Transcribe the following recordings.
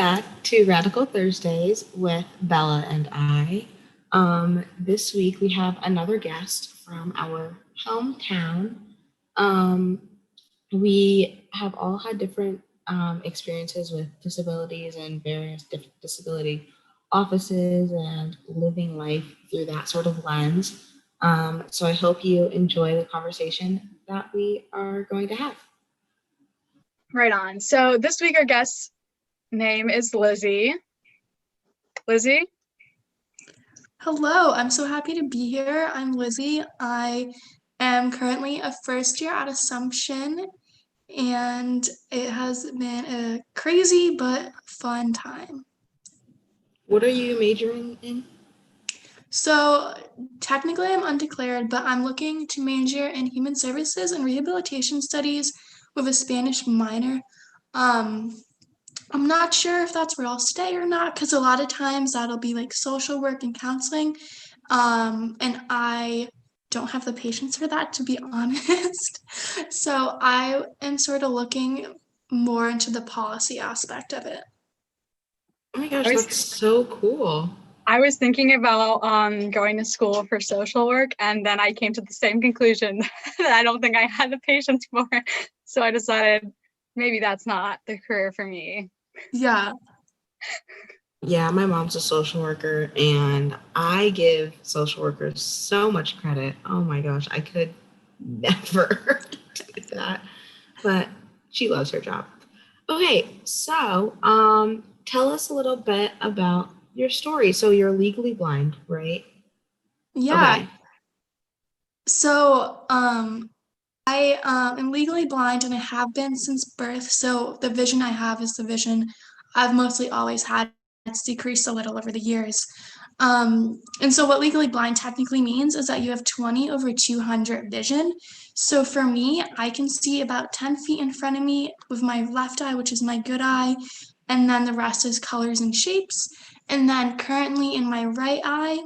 back to Radical Thursdays with Bella and I. This week we have another guest from our hometown. Um, we have all had different experiences with disabilities and various different disability offices and living life through that sort of lens. So I hope you enjoy the conversation that we are going to have. Right on. So this week our guest's name is Lizzy. Lizzy? Hello, I'm so happy to be here. I'm Lizzy. I am currently a first year at Assumption, and it has been a crazy but fun time. What are you majoring in? So, technically, I'm undeclared, but I'm looking to major in human services and rehabilitation studies with a Spanish minor. Um, I'm not sure if that's where I'll stay or not, because a lot of times that'll be like social work and counseling. And I don't have the patience for that, to be honest. So I am sort of looking more into the policy aspect of it. Oh my gosh, that's so cool. I was thinking about going to school for social work, and then I came to the same conclusion that I don't think I had the patience for. So I decided maybe that's not the career for me. Yeah. Yeah, my mom's a social worker, and I give social workers so much credit. Oh my gosh, I could never do that. But she loves her job. Okay, so tell us a little bit about your story. So you're legally blind, right? Yeah. Okay. So I am legally blind and I have been since birth. So the vision I have is the vision I've mostly always had. It's decreased a little over the years. And so what legally blind technically means is that you have 20/200 vision. So for me, I can see about 10 feet in front of me with my left eye, which is my good eye, and then the rest is colors and shapes. And then currently in my right eye,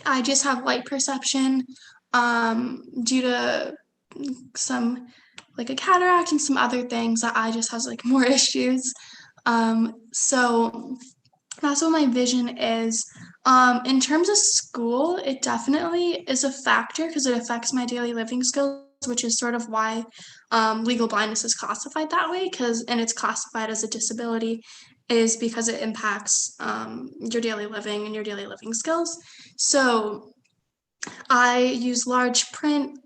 I just have light perception due to some like a cataract and some other things that eye just has like more issues. So that's what my vision is. In terms of school, it definitely is a factor because it affects my daily living skills, which is sort of why legal blindness is classified that way, and it's classified as a disability, is because it impacts your daily living and your daily living skills. So I use large print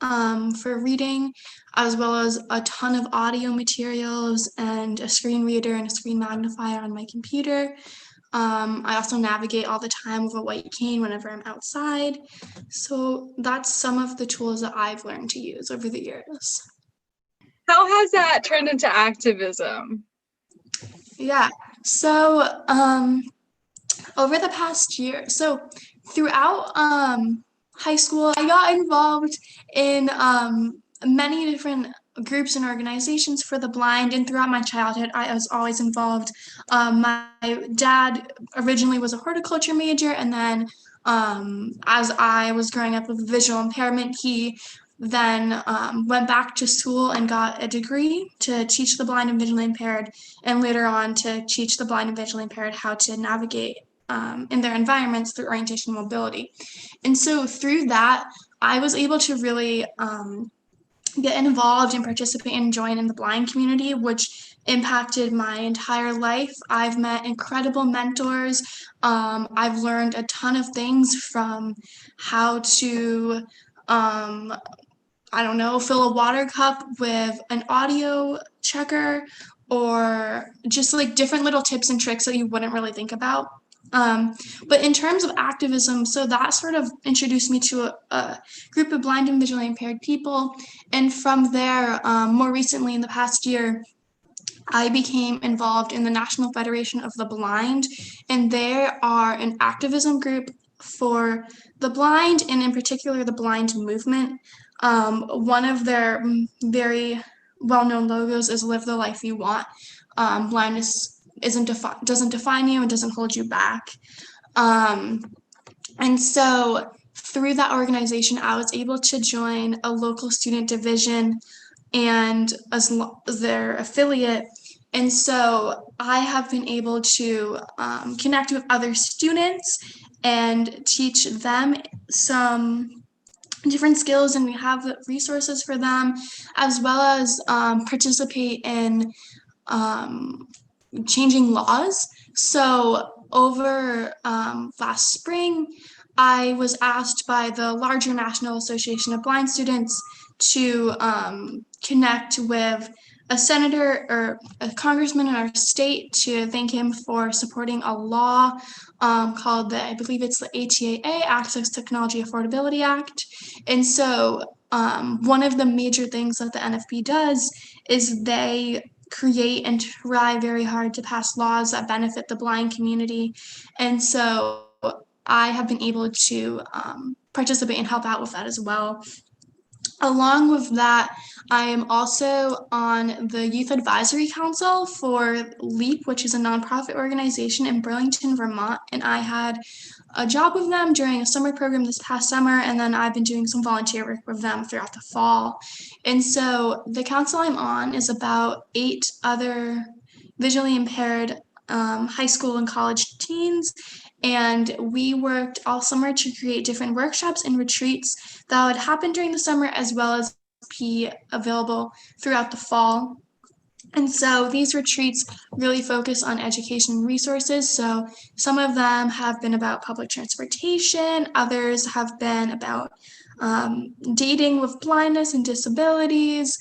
for reading, as well as a ton of audio materials and a screen reader and a screen magnifier on my computer. I also navigate all the time with a white cane whenever I'm outside. So that's some of the tools that I've learned to use over the years. How has that turned into activism? Yeah. So over the past year, so throughout high school, I got involved in many different groups and organizations for the blind, and throughout my childhood, I was always involved. My dad originally was a horticulture major, and then as I was growing up with visual impairment, he then went back to school and got a degree to teach the blind and visually impaired, and later on to teach the blind and visually impaired how to navigate in their environments through orientation and mobility. And so through that, I was able to really get involved and participate and join in the blind community, which impacted my entire life. I've met incredible mentors. I've learned a ton of things from how to, I don't know, fill a water cup with an audio checker, or just like different little tips and tricks that you wouldn't really think about. But in terms of activism, so that sort of introduced me to a group of blind and visually impaired people. And from there, more recently in the past year, I became involved in the National Federation of the Blind, and they are an activism group for the blind, and in particular, the blind movement. One of their very well-known logos is "Live the life you want." Blindness doesn't define you and doesn't hold you back. And so through that organization, I was able to join a local student division and as their affiliate. And so I have been able to connect with other students and teach them some different skills, and we have resources for them, as well as participate in um, changing laws. So over last spring, I was asked by the larger National Association of Blind Students to connect with a senator or a congressman in our state to thank him for supporting a law called I believe it's the ATAA, Access Technology Affordability Act. And so one of the major things that the NFB does is they create and try very hard to pass laws that benefit the blind community. And so I have been able to participate and help out with that as well. Along with that, I am also on the Youth Advisory Council for LEAP, which is a nonprofit organization in Burlington, Vermont. And I had a job with them during a summer program this past summer, and then I've been doing some volunteer work with them throughout the fall. And so the council I'm on is about 8 other visually impaired high school and college teens. And we worked all summer to create different workshops and retreats that would happen during the summer as well as be available throughout the fall. And so these retreats really focus on education resources. So some of them have been about public transportation, others have been about dating with blindness and disabilities.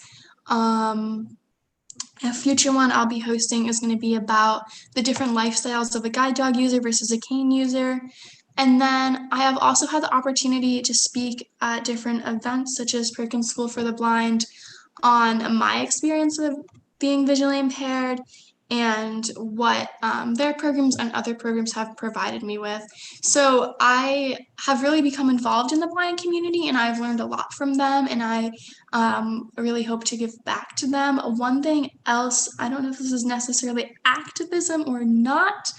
A future one I'll be hosting is going to be about the different lifestyles of a guide dog user versus a cane user. And then I have also had the opportunity to speak at different events, such as Perkins School for the Blind, on my experience of being visually impaired and what their programs and other programs have provided me with. So I have really become involved in the blind community, and I've learned a lot from them, and I really hope to give back to them. One thing else, I don't know if this is necessarily activism or not,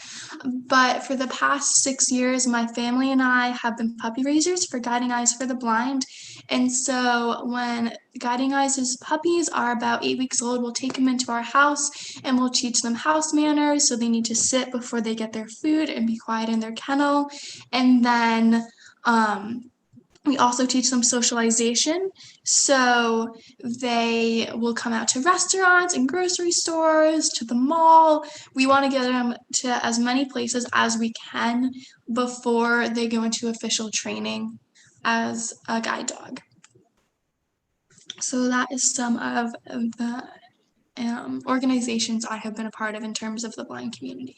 but for the past 6 years, my family and I have been puppy raisers for Guiding Eyes for the Blind. And so when Guiding Eyes' puppies are about 8 weeks old, we'll take them into our house and we'll teach them house manners. So they need to sit before they get their food and be quiet in their kennel. And then we also teach them socialization. So they will come out to restaurants and grocery stores, to the mall. We want to get them to as many places as we can before they go into official training as a guide dog. So that is some of the organizations I have been a part of in terms of the blind community.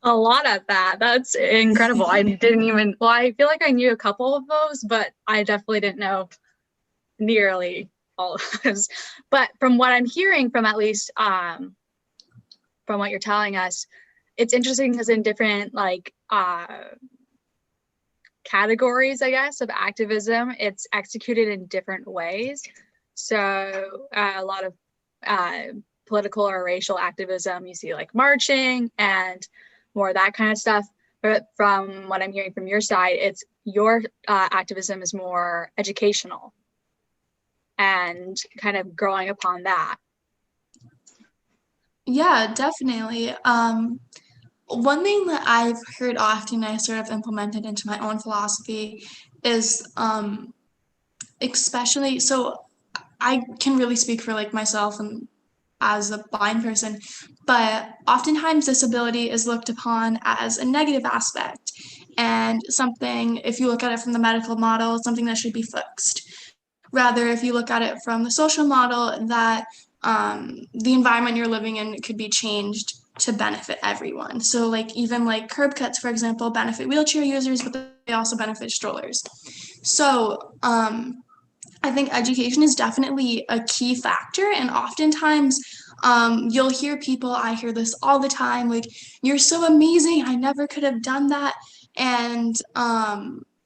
A lot of that. That's incredible. I didn't even, well, I feel like I knew a couple of those, but I definitely didn't know nearly all of those. But from what I'm hearing from at least from what you're telling us, it's interesting because in different like categories, I guess, of activism, it's executed in different ways. So a lot of political or racial activism, you see like marching and more of that kind of stuff. But from what I'm hearing from your side, it's your activism is more educational and kind of growing upon that. Yeah, definitely. One thing that I've heard often, I sort of implemented into my own philosophy, is especially, so I can really speak for like myself and as a blind person, but oftentimes disability is looked upon as a negative aspect and something, if you look at it from the medical model, something that should be fixed. Rather, if you look at it from the social model, that the environment you're living in could be changed to benefit everyone. So like even like curb cuts, for example, benefit wheelchair users, but they also benefit strollers. So I think education is definitely a key factor, and oftentimes you'll hear people, I hear this all the time, like, you're so amazing, I never could have done that. And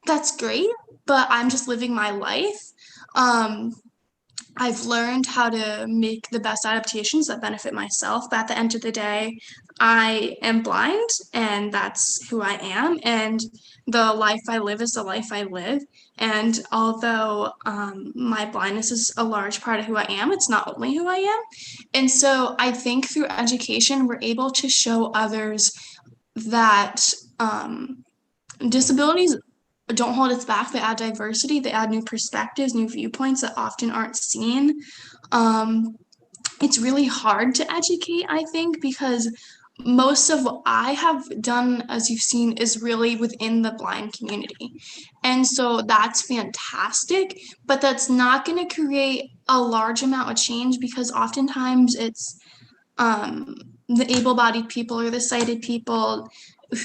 that's great, but I'm just living my life. I've learned how to make the best adaptations that benefit myself. But at the end of the day, I am blind and that's who I am. And the life I live is the life I live. And although my blindness is a large part of who I am, it's not only who I am. And so I think through education, we're able to show others that disabilities don't hold us back. They add diversity, they add new perspectives, new viewpoints that often aren't seen. Um, it's really hard to educate, I think, because most of what I have done, as you've seen, is really within the blind community. And so that's fantastic, but that's not going to create a large amount of change because oftentimes it's the able-bodied people or the sighted people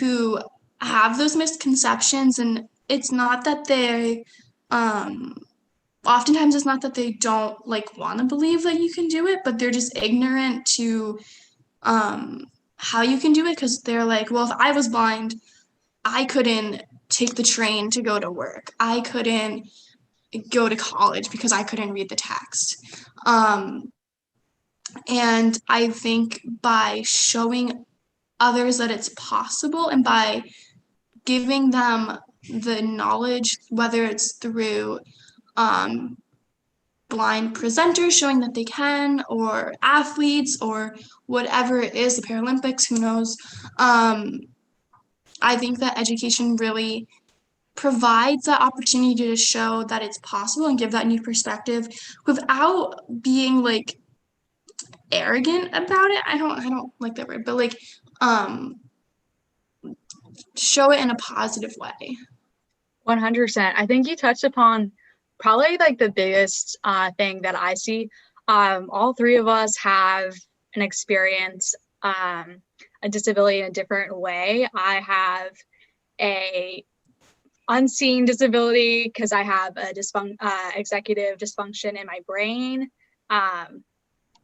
who have those misconceptions, and it's not that they oftentimes it's not that they don't like want to believe that you can do it, but they're just ignorant to how you can do it because they're like, well, if I was blind, I couldn't take the train to go to work, I couldn't go to college because I couldn't read the text. And I think by showing others that it's possible and by giving them the knowledge, whether it's through blind presenters showing that they can, or athletes, or whatever it is, the Paralympics, who knows. I think that education really provides that opportunity to show that it's possible and give that new perspective without being like arrogant about it. I don't like that word, but like show it in a positive way. 100%. I think you touched upon probably like the biggest thing that I see. All three of us have an experience, a disability in a different way. I have a unseen disability because I have a executive dysfunction in my brain.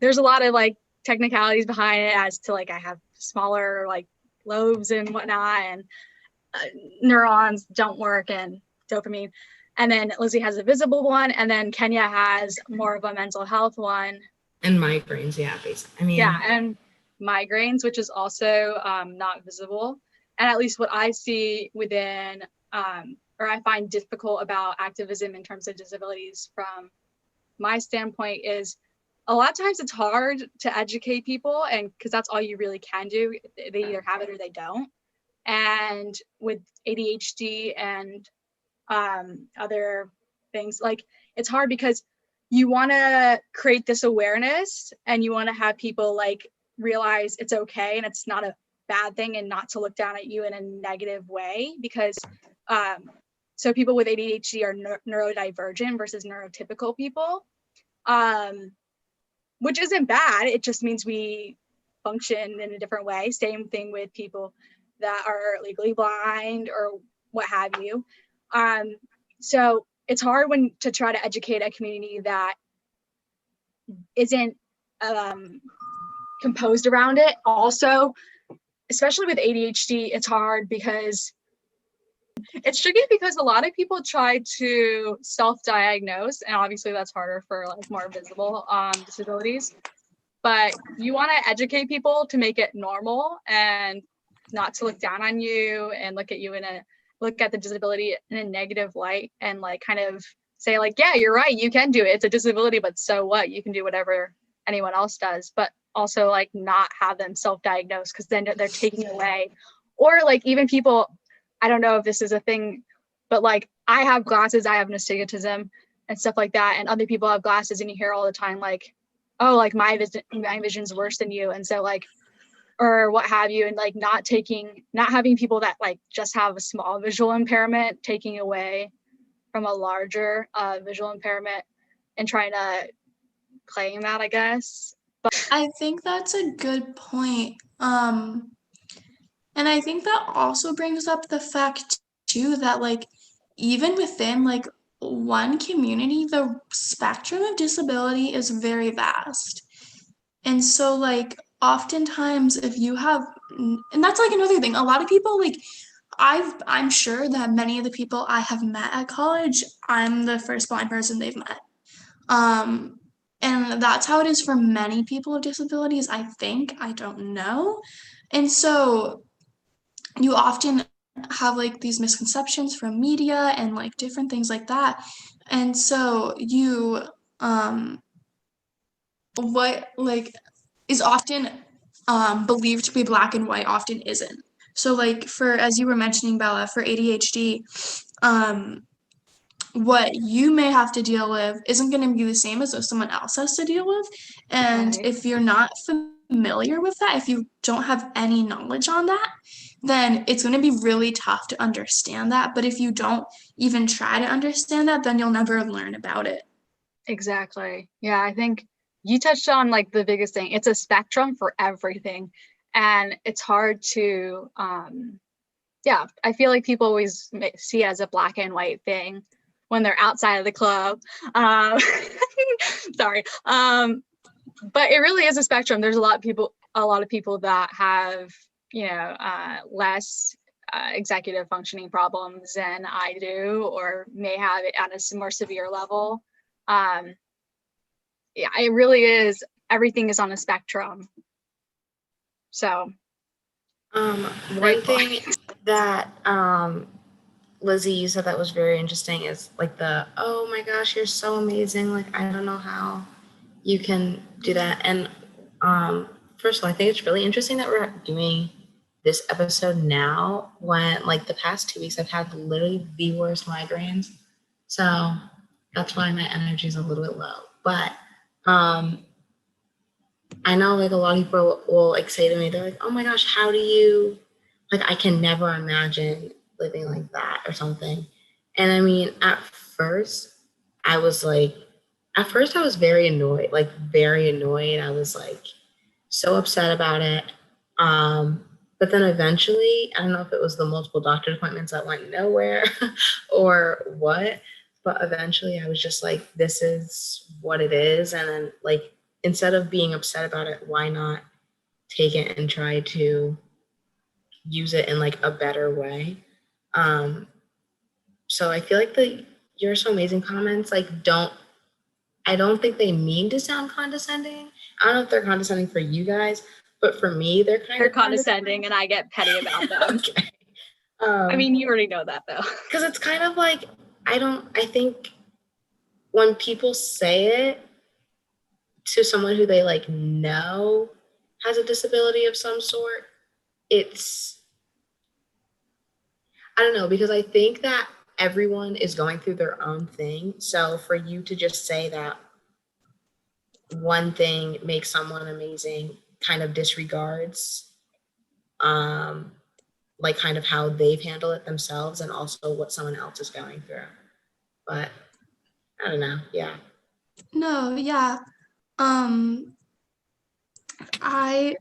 There's a lot of like technicalities behind it as to like I have smaller like lobes and whatnot, and neurons don't work and dopamine. And then Lizzy has a visible one, and then Kenya has more of a mental health one. And migraines, yeah, basically. I mean, yeah, and migraines, which is also not visible. And at least what I see within, or I find difficult about activism in terms of disabilities from my standpoint is a lot of times it's hard to educate people, and because that's all you really can do. They either have it or they don't. And with ADHD and other things, like it's hard because you want to create this awareness and you want to have people like realize it's okay and it's not a bad thing and not to look down at you in a negative way, because so people with ADHD are neurodivergent versus neurotypical people, which isn't bad. It just means we function in a different way. Same thing with people that are legally blind or what have you. So it's hard when to try to educate a community that isn't composed around it. Also, especially with ADHD, it's hard because it's tricky because a lot of people try to self-diagnose, and obviously that's harder for like more visible disabilities. But you want to educate people to make it normal and not to look down on you and look at the disability in a negative light, and like kind of say like, yeah, you're right, you can do it. It's a disability, but so what? You can do whatever anyone else does. But also like not have them self-diagnose, because then they're taking away. Or like even people, I don't know if this is a thing, but like I have glasses, I have astigmatism and stuff like that, and other people have glasses, and you hear all the time like, oh, like my vision's worse than you, and so like, or what have you, and like not having people that like just have a small visual impairment taking away from a larger visual impairment and trying to claim that, I guess. I think that's a good point. And I think that also brings up the fact too that like even within like one community, the spectrum of disability is very vast. And so like oftentimes if you have, and that's like another thing, a lot of people like I'm sure that many of the people I have met at college, I'm the first blind person they've met. And that's how it is for many people with disabilities, I think. I don't know. And so you often have like these misconceptions from media and like different things like that. And so you what like is often believed to be black and white often isn't. So like for as you were mentioning, Bella, for ADHD, um what you may have to deal with isn't going to be the same as what someone else has to deal with. And Right. if you're not familiar with that, if you don't have any knowledge on that, then it's going to be really tough to understand that. But if you don't even try to understand that, then you'll never learn about it. Exactly. Yeah, I think you touched on like the biggest thing. It's a spectrum for everything. And it's hard to yeah, I feel like people always see it as a black and white thing when they're outside of the club. Um, sorry. But it really is a spectrum. There's a lot of people that have, less executive functioning problems than I do, or may have it at a more severe level. Um, yeah, it really is. Everything is on a spectrum. So One thing that Lizzy, you said that was very interesting is like oh my gosh, you're so amazing. Like, I don't know how you can do that. And first of all, I think it's really interesting that we're doing this episode now when like the past 2 weeks I've had literally the worst migraines. So that's why my energy is a little bit low. But I know like a lot of people will like say to me, they're like, oh my gosh, how do you, like, I can never imagine living like that or something. And I mean, first, I was like, at first I was very annoyed, like very annoyed. I was like so upset about it. But then eventually, I don't know if it was the multiple doctor appointments that went nowhere or what, but eventually I was just like, this is what it is. And then like, instead of being upset about it, why not take it and try to use it in like a better way? So I feel like the "you're so amazing" comments like I don't think they mean to sound condescending. I don't know if they're condescending for you guys, but for me, they're kind they're of condescending, and I get petty about them. Okay. I mean, you already know that though. Because it's kind of like I think when people say it to someone who they like know has a disability of some sort, it's I don't know, because I think that everyone is going through their own thing. So for you to just say that one thing makes someone amazing kind of disregards like kind of how they've handled it themselves and also what someone else is going through. But I don't know. Yeah. No, yeah. Um, I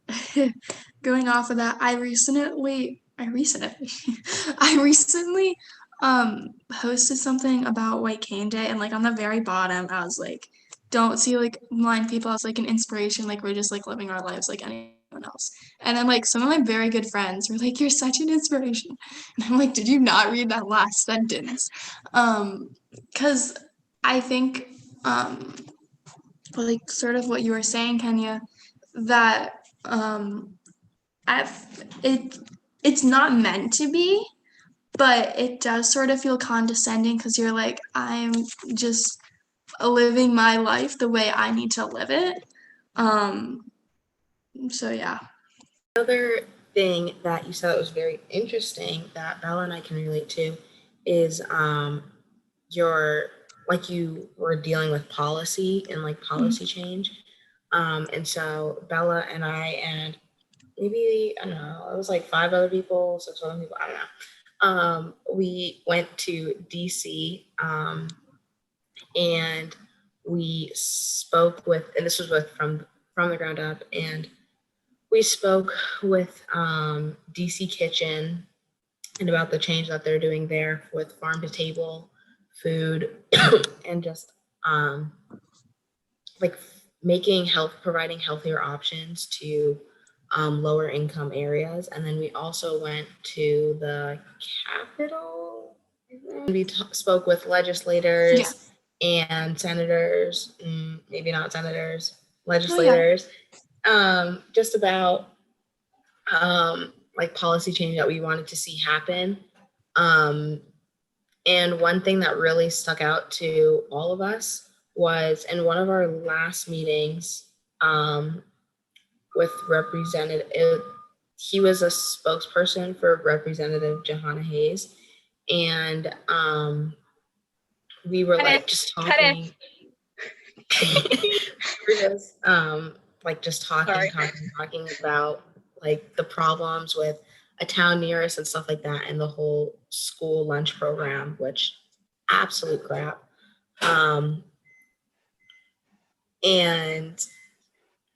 going off of that, I recently posted something about White Cane Day, and like on the very bottom I was like, don't see like blind people as like an inspiration, like we're just like living our lives like anyone else. And then like some of my very good friends were like, you're such an inspiration. And I'm like, did you not read that last sentence? Because I think like sort of what you were saying, Kenya, that I've, it's not meant to be, but it does sort of feel condescending because you're like, I'm just living my life the way I need to live it. Um, so yeah. Another thing that you said that was very interesting that Bella and I can relate to is your like you were dealing with policy and like policy change. And so Bella and I and maybe I don't know, it was like 5 other people, 6 other people, I don't know. We went to DC and we spoke with, and this was with from the ground up, and we spoke with DC Kitchen and about the change that they're doing there with farm to table food and just like providing healthier options to lower income areas. And then we also went to the Capitol. We spoke with legislators Yes. and senators, maybe not senators, Oh, yeah. legislators, just about like policy change that we wanted to see happen. And one thing that really stuck out to all of us was in one of our last meetings with Representative, he was a spokesperson for Representative Johanna Hayes. And we were like just talking. We were just like just talking about like the problems with a town near us and stuff like that, and the whole school lunch program, which absolute crap. And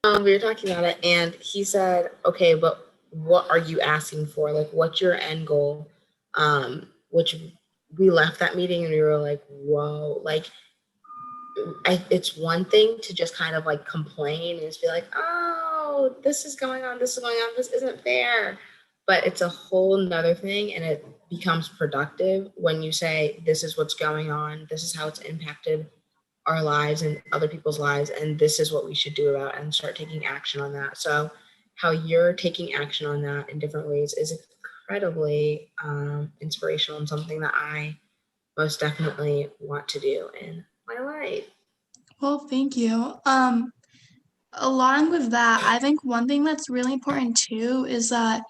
we were talking about it, and he said, "Okay, but what are you asking for? Like, what's your end goal?" Which we left that meeting and we were like, "Whoa!" Like, it's one thing to just kind of like complain and just be like, "Oh, this is going on. This is going on. This isn't fair." But it's a whole nother thing, and it becomes productive when you say, "This is what's going on. This is how it's impacted our lives and other people's lives, and this is what we should do about it," and start taking action on that. So how you're taking action on that in different ways is incredibly inspirational, and something that I most definitely want to do in my life. Well, thank you. Along with that, I think one thing that's really important too is that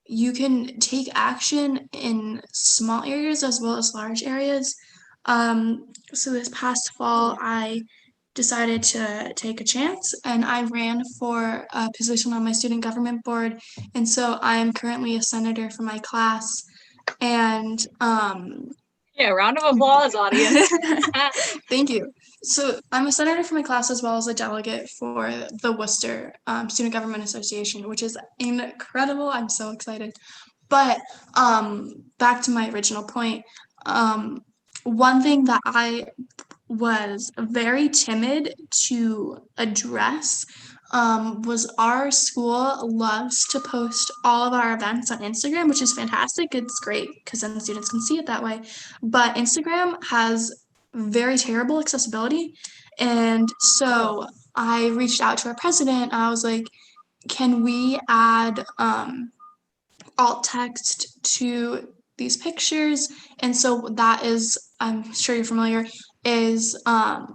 you can take action in small areas as well as large areas. So this past fall, I decided to take a chance and I ran for a position on my student government board. And so I'm currently a senator for my class. And Yeah, round of applause, audience. thank you. So I'm a senator for my class as well as a delegate for the Worcester Student Government Association, which is incredible. I'm so excited. But back to my original point, one thing that I was very timid to address was our school loves to post all of our events on Instagram, which is fantastic. It's great because then students can see it that way. But Instagram has very terrible accessibility. And so I reached out to our president. I was like, can we add alt text to these pictures? And so that is, I'm sure you're familiar, is a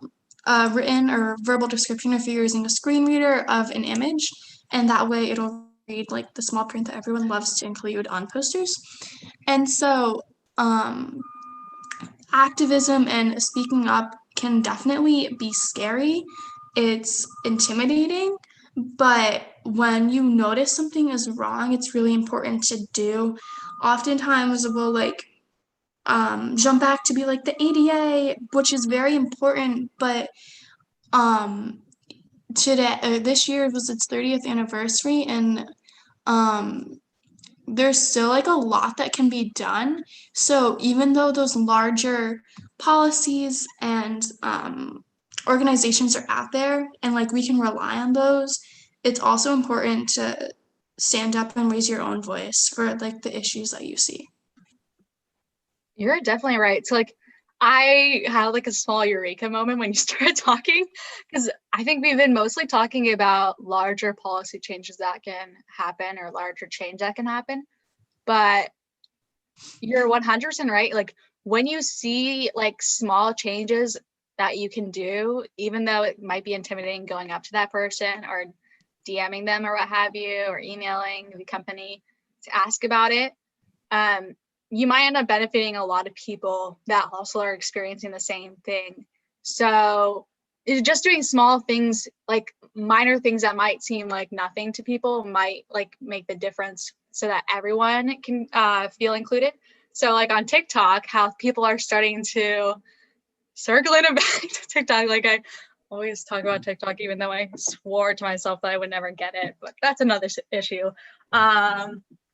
written or verbal description if you're using a screen reader of an image. And that way it'll read like the small print that everyone loves to include on posters. And so activism and speaking up can definitely be scary. It's intimidating, but when you notice something is wrong, it's really important to do. Oftentimes we'll like jump back to be like the ADA, which is very important, but um today this year was its 30th anniversary, and um there's still like a lot that can be done. So even though those larger policies and organizations are out there and like we can rely on those, it's also important to stand up and raise your own voice for like the issues that you see. You're definitely right. So like I had like a small eureka moment when you started talking, because I think we've been mostly talking about larger policy changes that can happen or larger change that can happen. But you're 100% right. Like when you see like small changes that you can do, even though it might be intimidating going up to that person or DMing them or what have you, or emailing the company to ask about it, you might end up benefiting a lot of people that also are experiencing the same thing. So just doing small things, like minor things that might seem like nothing to people, might like make the difference so that everyone can feel included. So like on TikTok, how people are starting to circle it back to TikTok. Like I always talk about TikTok, even though I swore to myself that I would never get it, but that's another issue.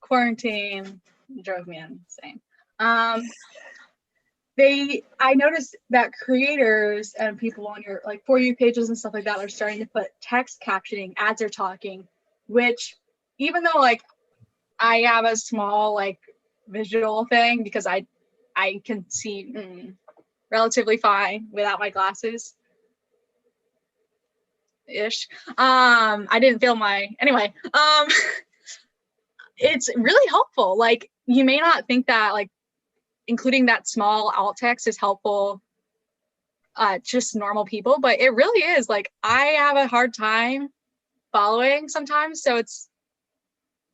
Quarantine drove me insane. I noticed that creators and people on your like For You pages and stuff like that are starting to put text captioning as they're talking, which even though like I have a small like visual thing because I can see relatively fine without my glasses. Ish. I didn't feel anyway. It's really helpful. Like, you may not think that like including that small alt text is helpful just normal people, but it really is. Like, I have a hard time following sometimes, so it's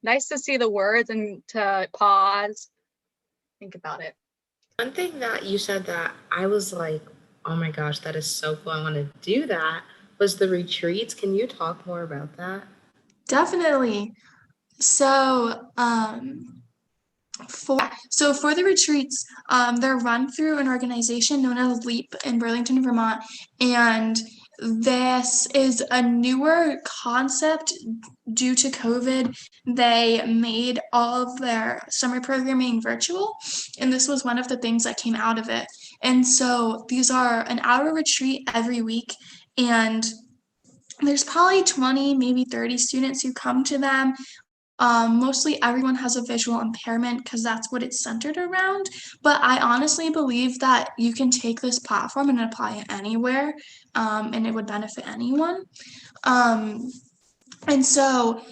nice to see the words and to pause, think about it. One thing that you said that I was like, oh my gosh, that is so cool. I want to do that was the retreats. Can you talk more about that? Definitely. So, for the retreats, they're run through an organization known as LEAP in Burlington, Vermont, and this is a newer concept due to COVID. They made all of their summer programming virtual, and this was one of the things that came out of it. And so these are an hour retreat every week, and there's probably 20, maybe 30 students who come to them. Mostly everyone has a visual impairment because that's what it's centered around. But I honestly believe that you can take this platform and apply it anywhere, and it would benefit anyone. Um, and so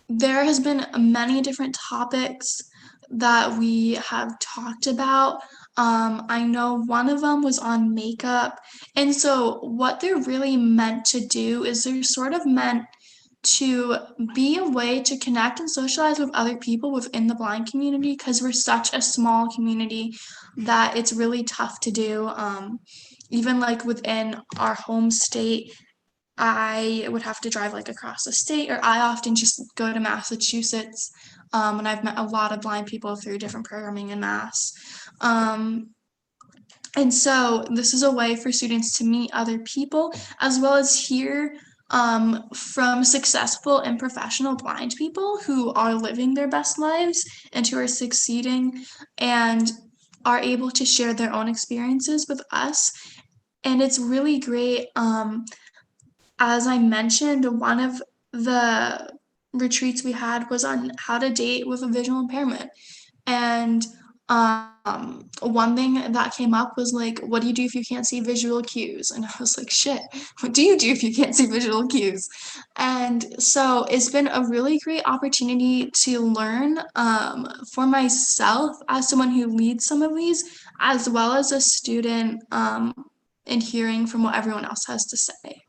there has been many different topics that we have talked about. I know one of them was on makeup. And so what they're really meant to do is they're sort of meant to be a way to connect and socialize with other people within the blind community because we're such a small community that it's really tough to do. Even like within our home state, I would have to drive like across the state, or I often just go to Massachusetts. And I've met a lot of blind people through different programming in Mass. Um, and so this is a way for students to meet other people as well as hear from successful and professional blind people who are living their best lives and who are succeeding and are able to share their own experiences with us. And it's really great. As I mentioned, one of the retreats we had was on how to date with a visual impairment. And one thing that came up was like, what do you do if you can't see visual cues? And I was like, shit, what do you do if you can't see visual cues? And so it's been a really great opportunity to learn for myself as someone who leads some of these, as well as a student, and hearing from what everyone else has to say.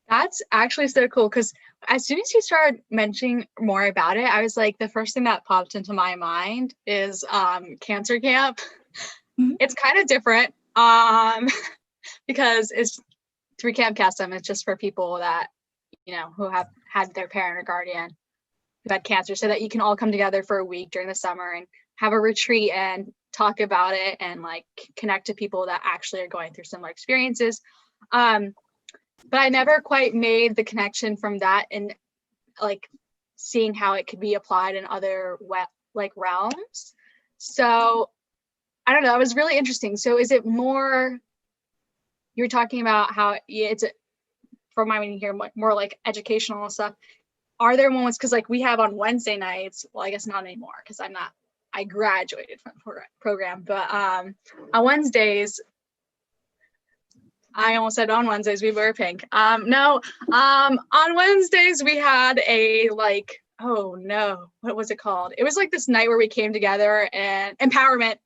That's actually so cool because as soon as you started mentioning more about it, I was like, the first thing that popped into my mind is cancer camp. Mhm. It's kind of different because it's through Camp Custom. It's just for people that, who have had their parent or guardian who had cancer, so that you can all come together for a week during the summer and have a retreat and talk about it and like connect to people that actually are going through similar experiences. But I never quite made the connection from that and like seeing how it could be applied in other realms. So I don't know, it was really interesting. So is it more, you're talking about how it's from my meaning here, more like educational stuff. Are there moments, because like we have on Wednesday nights, well, I guess not anymore because I graduated from the program, but on Wednesdays, I almost said on Wednesdays we wear pink. No, on Wednesdays we had a oh no, what was it called? It was like this night where we came together and empowerment.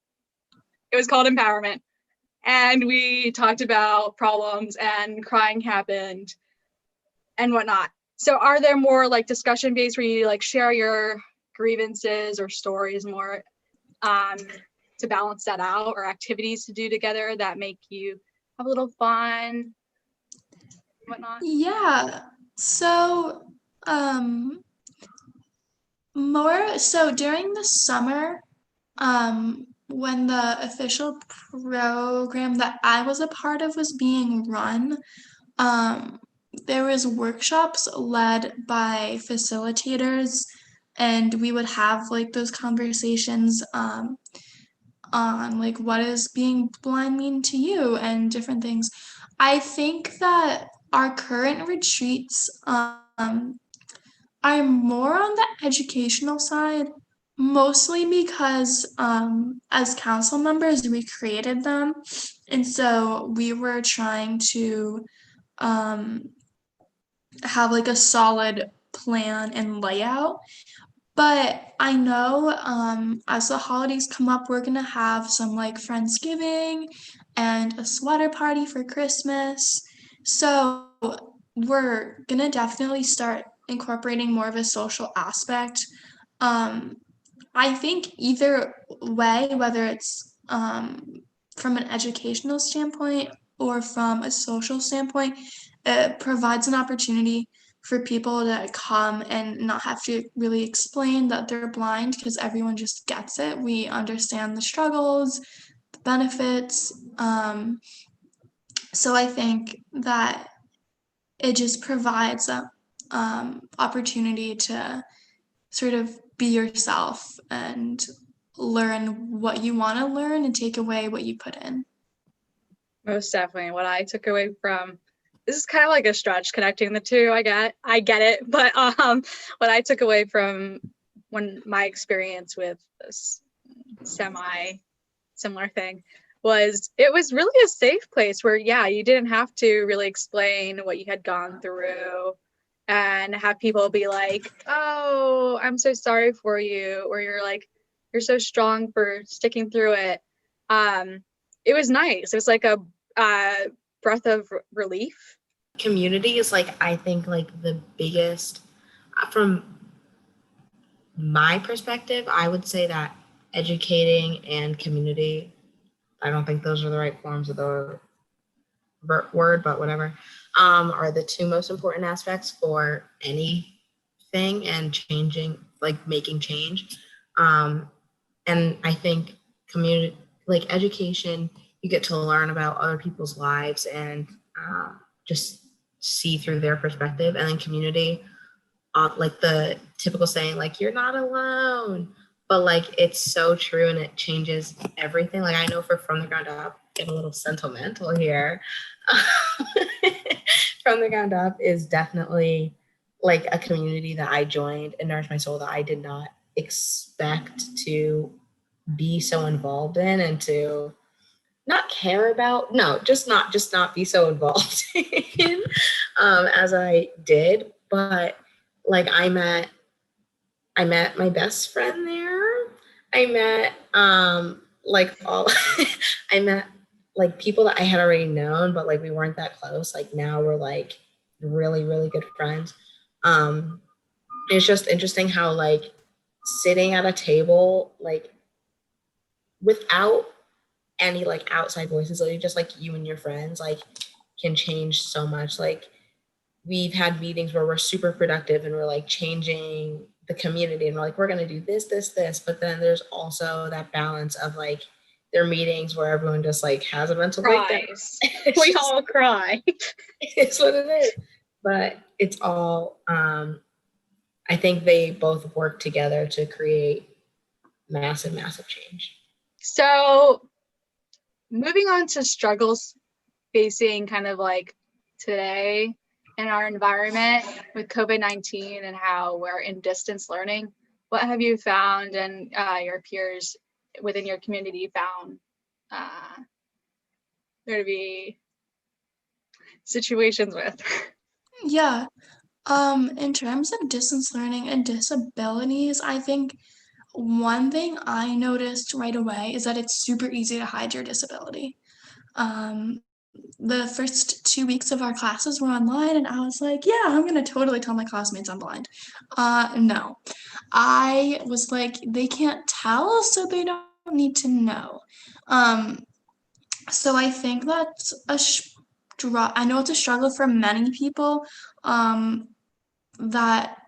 It was called empowerment. And we talked about problems and crying happened and whatnot. So are there more like discussion based where you like share your grievances or stories more to balance that out, or activities to do together that make you have a little fun, whatnot? Yeah. So, during the summer, when the official program that I was a part of was being run, um, there was workshops led by facilitators, and we would have like those conversations on like what does being blind mean to you and different things. I think that our current retreats are more on the educational side. Mostly because as council members, we created them. And so we were trying to um, have like a solid plan and layout. But I know as the holidays come up, we're gonna have some like Friendsgiving and a sweater party for Christmas. So we're gonna definitely start incorporating more of a social aspect. Um, I think either way, whether it's from an educational standpoint or from a social standpoint, it provides an opportunity for people to come and not have to really explain that they're blind because everyone just gets it. We understand the struggles, the benefits. So I think that it just provides a opportunity to sort of be yourself and learn what you want to learn and take away what you put in. Most definitely. What I took away from this is kind of like a stretch connecting the two. I get it, but what I took away from when my experience with this semi similar thing was it was really a safe place where you didn't have to really explain what you had gone through and have people be like, oh, I'm so sorry for you, or you're like, you're so strong for sticking through it. It was nice. It was like a breath of relief. Community is like, I think, like the biggest, from my perspective, I would say that educating and community, I don't think those are the right forms of the word, but whatever, are the two most important aspects for anything and changing, like making change. And I think community, like education, you get to learn about other people's lives and just see through their perspective. And then community, like the typical saying, like, you're not alone. But like, it's so true and it changes everything. Like, I know for From the Ground Up, get a little sentimental here. From the Ground Up is definitely like a community that I joined and nourished my soul that I did not expect to be so involved in and to not care about, no, just not be so involved in as I did. But like, I met my best friend there. I met like all I met like people that I had already known, but like we weren't that close. Like now we're like really, really good friends. Um it's just interesting how like sitting at a table like without any like outside voices, like just like you and your friends, like can change so much. Like we've had meetings where we're super productive and we're like changing the community and we're like, we're going to do this, but then there's also that balance of like there are meetings where everyone just like has a mental breakdown. Cries. We all cry. It's what it is. But it's all I think they both work together to create massive, massive change. So moving on to struggles facing kind of like today in our environment with COVID-19 and how we're in distance learning, what have you found and your peers within your community found there to be situations with? Yeah. In terms of distance learning and disabilities, I think one thing I noticed right away is that it's super easy to hide your disability. Um, the first 2 weeks of our classes were online, and I was like, yeah, I'm gonna totally tell my classmates I'm blind. No. I was like, they can't tell, so they don't need to know. Um, so I think that's I know it's a struggle for many people. That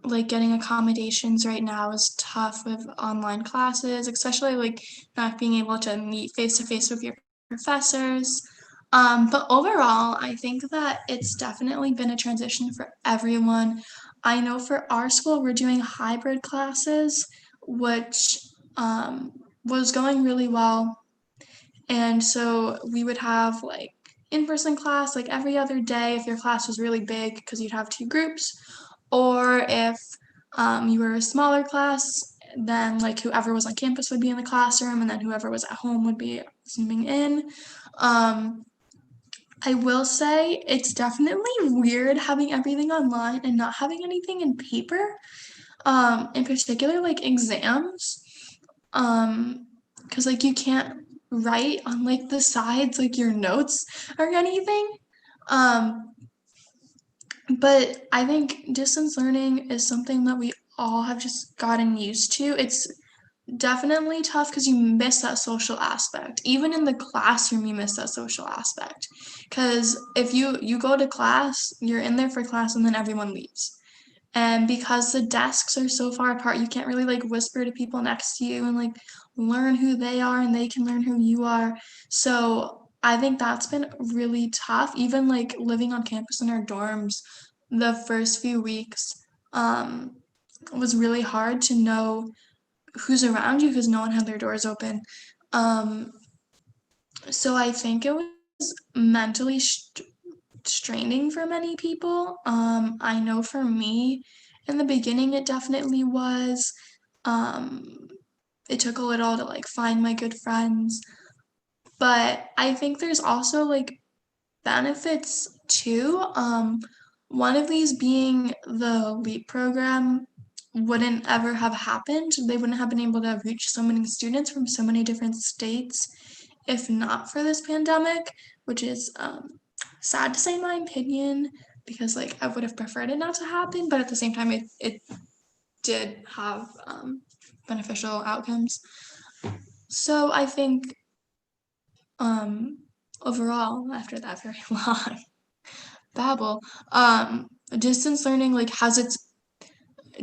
like getting accommodations right now is tough with online classes, especially like not being able to meet face to face with your professors. But overall, I think that it's definitely been a transition for everyone. I know for our school, we're doing hybrid classes, which was going really well. And so we would have like in-person class like every other day if your class was really big because you'd have two groups, or if you were a smaller class, then like whoever was on campus would be in the classroom, and then whoever was at home would be zooming in. I will say it's definitely weird having everything online and not having anything in paper, in particular like exams, because like you can't write on like the sides like your notes or anything. Um, but I think distance learning is something that we all have just gotten used to. It's definitely tough because you miss that social aspect. Even in the classroom, you miss that social aspect. Because if you go to class, you're in there for class, and then everyone leaves. And because the desks are so far apart, you can't really like whisper to people next to you and like learn who they are, and they can learn who you are. So I think that's been really tough. Even like living on campus in our dorms, the first few weeks was really hard to know who's around you because no one had their doors open. Um, so I think it was mentally straining for many people. I know for me, in the beginning, it definitely was. Um, it took a little to like find my good friends, but I think there's also like benefits too. One of these being the LEAP program wouldn't ever have happened. They wouldn't have been able to reach so many students from so many different states if not for this pandemic, which is sad to say in my opinion, because like I would have preferred it not to happen, but at the same time it did have beneficial outcomes. So I think um, overall, after that very long babble, distance learning like has its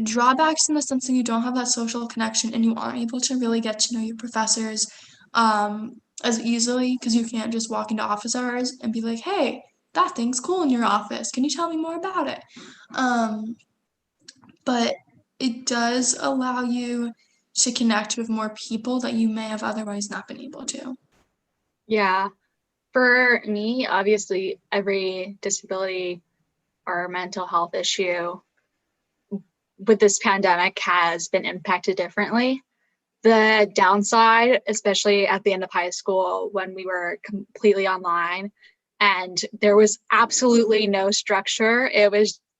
drawbacks in the sense that you don't have that social connection and you aren't able to really get to know your professors as easily because you can't just walk into office hours and be like, hey, that thing's cool in your office. Can you tell me more about it? Um, but it does allow you to connect with more people that you may have otherwise not been able to. Yeah. For me, obviously, every disability or mental health issue with this pandemic has been impacted differently. The downside, especially at the end of high school when we were completely online and there was absolutely no structure.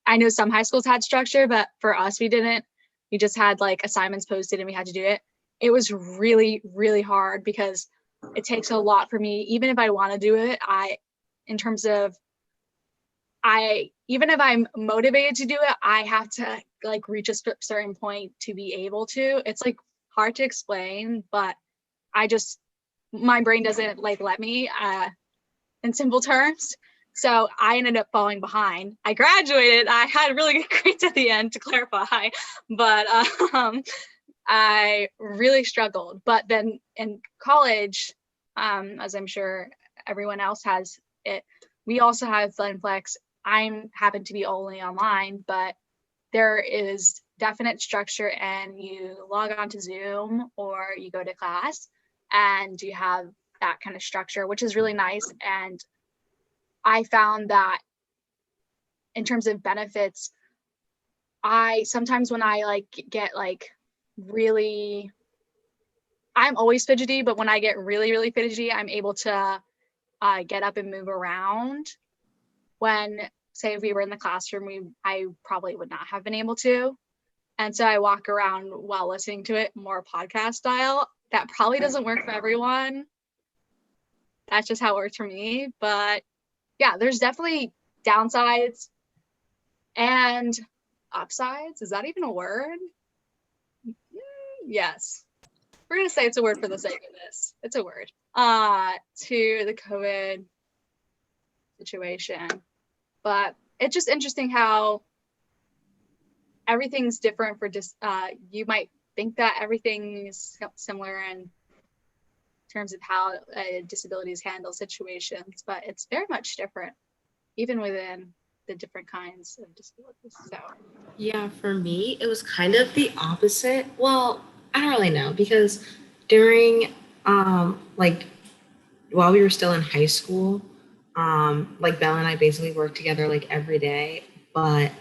I know some high schools had structure, but for us, we didn't. We just had like assignments posted and we had to do it. It was really, really hard because it takes a lot for me. Even if I want to do it, in terms of, even if I'm motivated to do it, I have to like reach a certain point to be able to. It's like hard to explain, but my brain doesn't like let me in simple terms. So I ended up falling behind. I graduated. I had really good grades at the end, to clarify, but I really struggled. But then in college, as I'm sure everyone else has it, we also have FunFlex. I happen to be only online, but there is definite structure, and you log on to Zoom or you go to class and you have that kind of structure, which is really nice. And I found that in terms of benefits, I sometimes when I like get like really, I'm always fidgety, but when I get really, really fidgety, I'm able to get up and move around. When, say, if we were in the classroom, I probably would not have been able to. And so I walk around while listening to it more podcast style. That probably doesn't work for everyone. That's just how it works for me. But yeah, there's definitely downsides and upsides. Is that even a word? Yes. We're going to say it's a word for the sake of this. It's a word. To the COVID situation. But it's just interesting how everything's different for just, you might think that everything is similar in terms of how disabilities handle situations, but it's very much different, even within the different kinds of disabilities. So Yeah, for me, it was kind of the opposite. Well, I don't really know because during like while we were still in high school, like Bella and I basically worked together like every day, but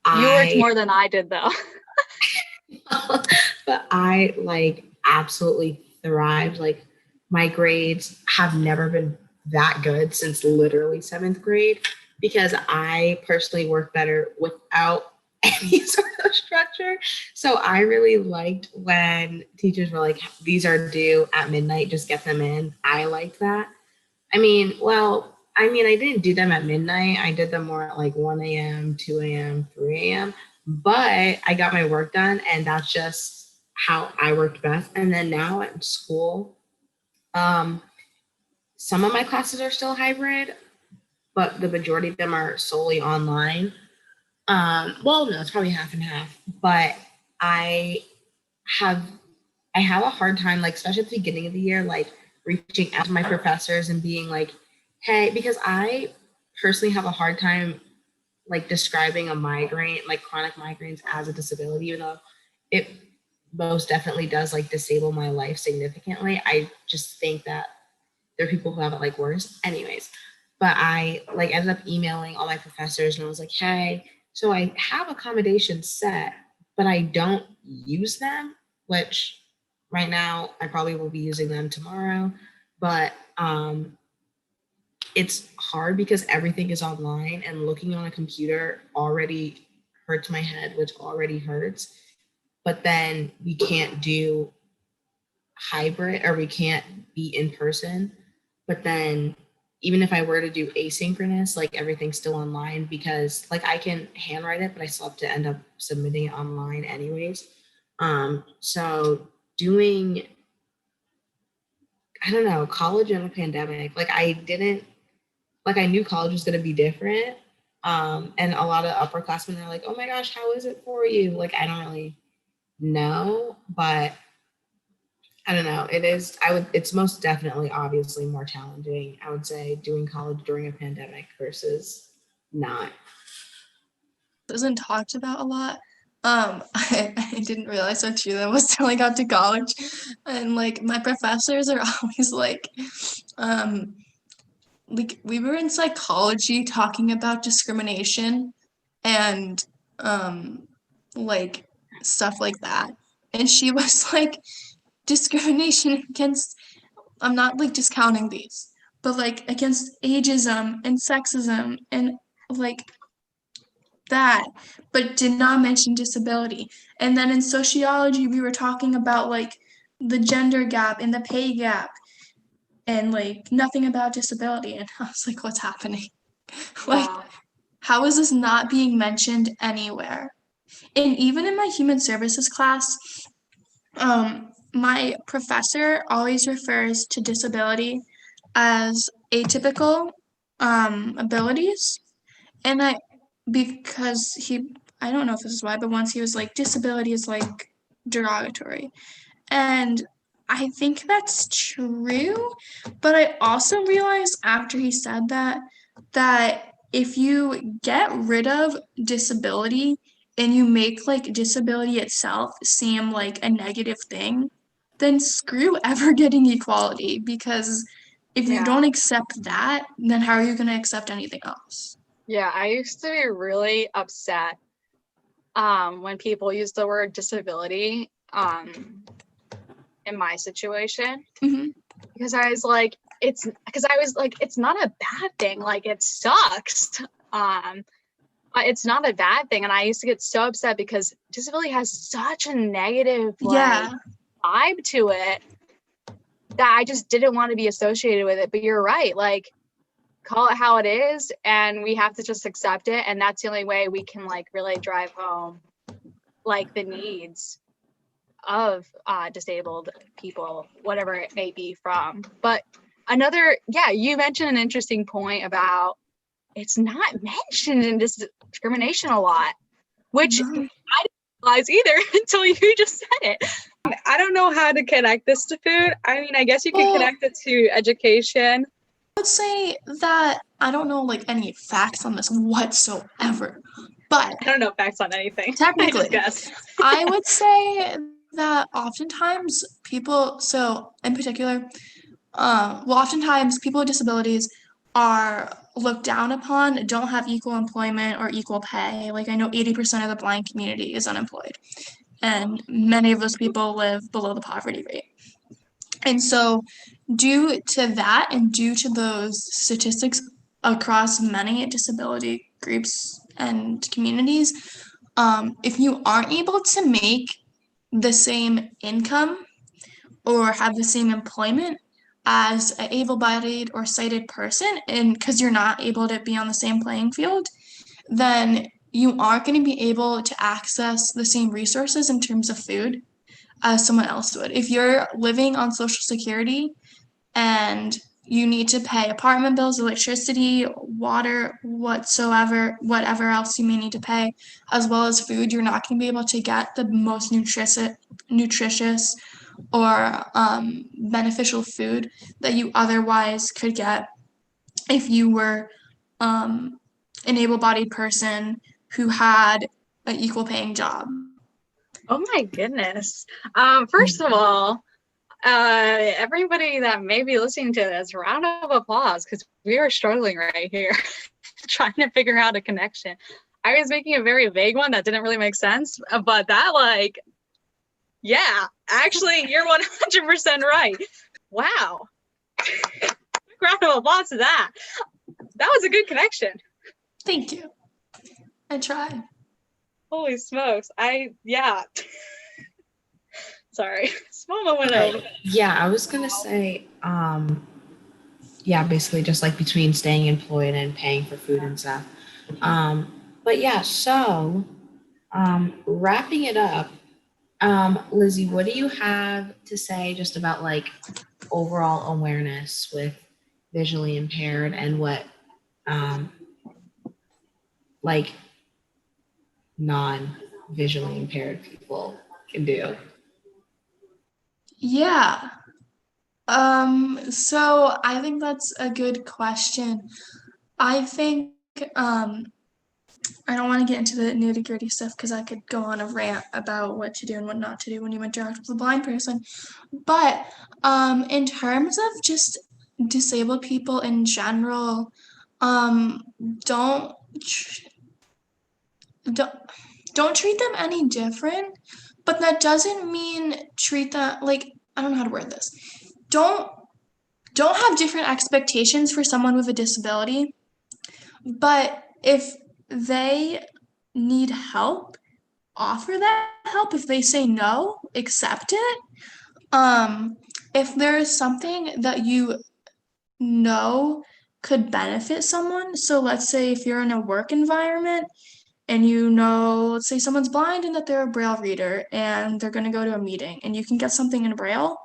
you worked I more than I did, though. but I like absolutely thrived. Like my grades have never been that good since literally seventh grade because I personally work better without any sort of structure. So I really liked when teachers were like, these are due at midnight, just get them in. I liked that. I didn't do them at midnight. I did them more at like 1 a.m., 2 a.m., 3 a.m. But I got my work done, and that's just how I worked best. And then now at school, um, some of my classes are still hybrid, but the majority of them are solely online. Well, no, it's probably half and half. But I have I have a hard time, like especially at the beginning of the year, like reaching out to my professors and being like, "Hey," because I personally have a hard time like describing a migraine, like chronic migraines, as a disability, even though it most definitely does like disable my life significantly. I just think that there are people who have it like worse. Anyways, but I like ended up emailing all my professors and I was like, hey, so I have accommodations set, but I don't use them, which right now I probably will be using them tomorrow. But it's hard because everything is online and looking on a computer already hurts my head, which already hurts. But then we can't do hybrid or we can't be in person. But then even if I were to do asynchronous, like everything's still online because like I can handwrite it, but I still have to end up submitting it online anyways. So doing, I don't know, college in a pandemic, like I didn't, like I knew college was going to be different. And a lot of upperclassmen are like, oh my gosh, how is it for you? Like, I don't really know, but I don't know. It's most definitely obviously more challenging, I would say, doing college during a pandemic versus not. Isn't talked about a lot. I didn't realize how true that was till I got to college. And like my professors are always um, like we were in psychology talking about discrimination and like stuff like that. And she was like, discrimination against, I'm not like discounting these, but like against ageism and sexism and like that, but did not mention disability. And then in sociology, we were talking about like the gender gap and the pay gap and like nothing about disability. And I was like, what's happening? Like, Wow. how is this not being mentioned anywhere? And even in my human services class, my professor always refers to disability as atypical abilities. And because I don't know if this is why, but once he was like, disability is like derogatory. And I think that's true, but I also realized after he said that if you get rid of disability and you make like disability itself seem like a negative thing, then screw ever getting equality because if you Yeah. don't accept that, then how are you going to accept anything else? Yeah, I used to be really upset when people use the word disability in my situation Mm-hmm. because I was like, it's not a bad thing. Like it sucks. It's not a bad thing. And I used to get so upset because disability has such a negative Yeah. vibe to it that I just didn't want to be associated with it. But you're right. Like call it how it is and we have to just accept it. And that's the only way we can like really drive home like the needs of disabled people, whatever it may be from. But you mentioned an interesting point about it's not mentioned in discrimination a lot, which I didn't realize either until you just said it. I don't know how to connect this to food. I mean, I guess you could connect it to education. I would say that I don't know like any facts on this whatsoever, but I don't know facts on anything. technically, I just guess. I would say that oftentimes people, so in particular, oftentimes people with disabilities are looked down upon, don't have equal employment or equal pay. Like I know 80% of the blind community is unemployed. and many of those people live below the poverty rate. And so, due to that, and due to those statistics across many disability groups and communities, if you aren't able to make the same income or have the same employment as an able-bodied or sighted person, and because you're not able to be on the same playing field, then you aren't going to be able to access the same resources in terms of food as someone else would. If you're living on Social Security and you need to pay apartment bills, electricity, water, whatever else you may need to pay, as well as food, you're not going to be able to get the most nutritious or beneficial food that you otherwise could get if you were an able-bodied person who had an equal paying job. Oh my goodness. First of all, everybody that may be listening to this, round of applause, because we are struggling right here trying to figure out a connection. I was making a very vague one that didn't really make sense, but that, like, yeah, actually, you're 100% right. Wow. Round of applause to that. That was a good connection. Thank you. I tried. Holy smokes. Yeah. Sorry. Small moment Okay. of. Yeah, I was gonna say, yeah, basically just like between staying employed and paying for food and stuff. But yeah, so wrapping it up, Lizzy, what do you have to say just about like overall awareness with visually impaired and what um, like non-visually impaired people can do? Yeah. So I think that's a good question. I think I don't want to get into the nitty-gritty stuff because I could go on a rant about what to do and what not to do when you interact with a blind person. But in terms of just disabled people in general, um, don't tr- don't don't treat them any different. But that doesn't mean treat them like, I don't know how to word this. Don't don't have different expectations for someone with a disability, but if they need help, offer that help. If they say no, accept it. Um, if there is something that you know could benefit someone, so let's say if you're in a work environment and you know, let's say someone's blind and that they're a braille reader and they're going to go to a meeting and you can get something in braille,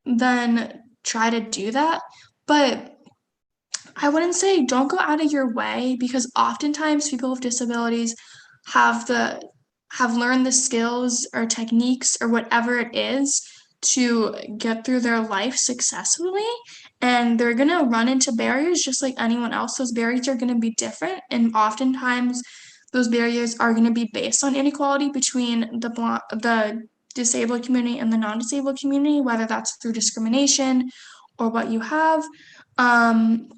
then try to do that. But I wouldn't say don't go out of your way, because oftentimes people with disabilities have the have learned the skills or techniques or whatever it is to get through their life successfully, and they're going to run into barriers just like anyone else. Those barriers are going to be different, and oftentimes those barriers are going to be based on inequality between the disabled community and the non-disabled community, whether that's through discrimination or what you have. Um,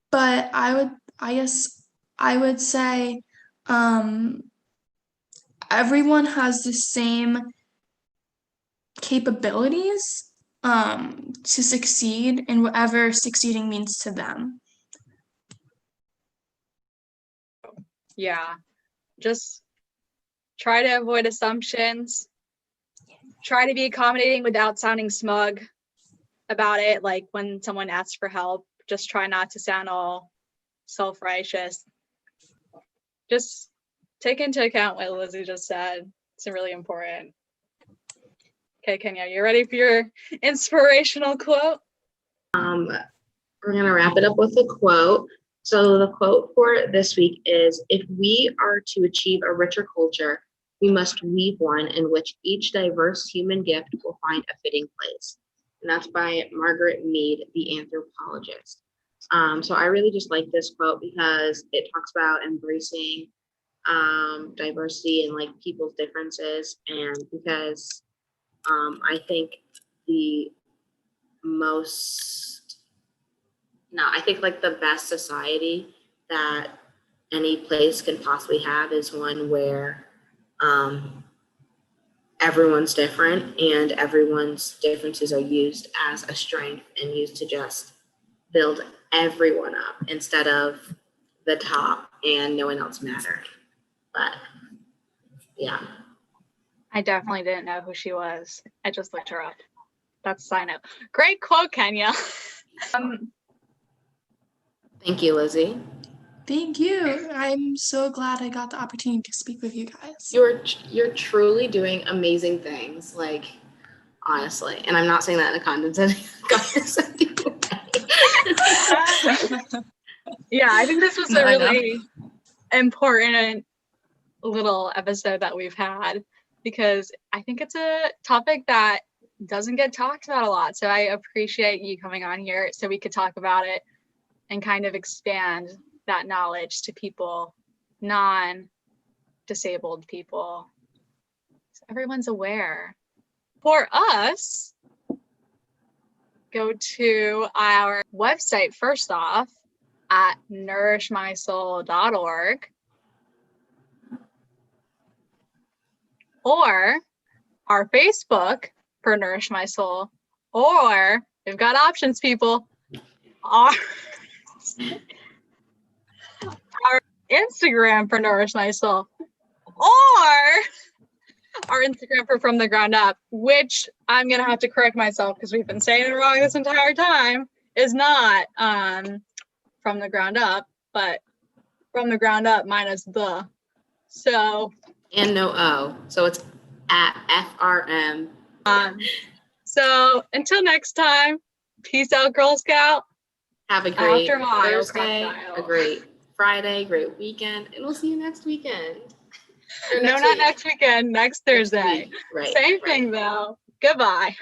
but I guess I would say um, everyone has the same capabilities to succeed in whatever succeeding means to them. Yeah. Just try to avoid assumptions. Try to be accommodating without sounding smug about it. Like when someone asks for help, just try not to sound all self-righteous. Just take into account what Lizzy just said. It's really important. Okay, Kenya, you ready for your inspirational quote? We're going to wrap it up with a quote. So the quote for this week is, if we are to achieve a richer culture, we must weave one in which each diverse human gift will find a fitting place. And that's by Margaret Mead, the anthropologist. So I really just like this quote because it talks about embracing diversity and like people's differences. And because I think the most no, I think like the best society that any place can possibly have is one where Everyone's different, and everyone's differences are used as a strength and used to just build everyone up instead of the top and no one else mattered. But yeah. I definitely didn't know who she was. I just looked her up. That's a sign up. Great quote, Kenya. Thank you, Lizzy. Thank you. I'm so glad I got the opportunity to speak with you guys. You're truly doing amazing things, like, honestly. And I'm not saying that in a condescending way. Yeah, I think this was a really important little episode that we've had, because I think it's a topic that doesn't get talked about a lot. So I appreciate you coming on here so we could talk about it and kind of expand that knowledge to people, non-disabled people, so everyone's aware. For us, go to our website first off at nourishmysoul.org, or our Facebook for Nourish My Soul, or we've got options, people. Our Instagram for Nourish My Soul, or our Instagram for From the Ground Up, which I'm gonna have to correct myself because we've been saying it wrong this entire time, is not From the Ground Up, but From the Ground Up minus the. So and no O. So it's at FRM. So until next time, peace out, Girl Scout. Have a great Aftermile, Thursday, crocodile. a great Friday, great weekend, and we'll see you next weekend. No, not next weekend, next Thursday. Right. Same thing though. Goodbye.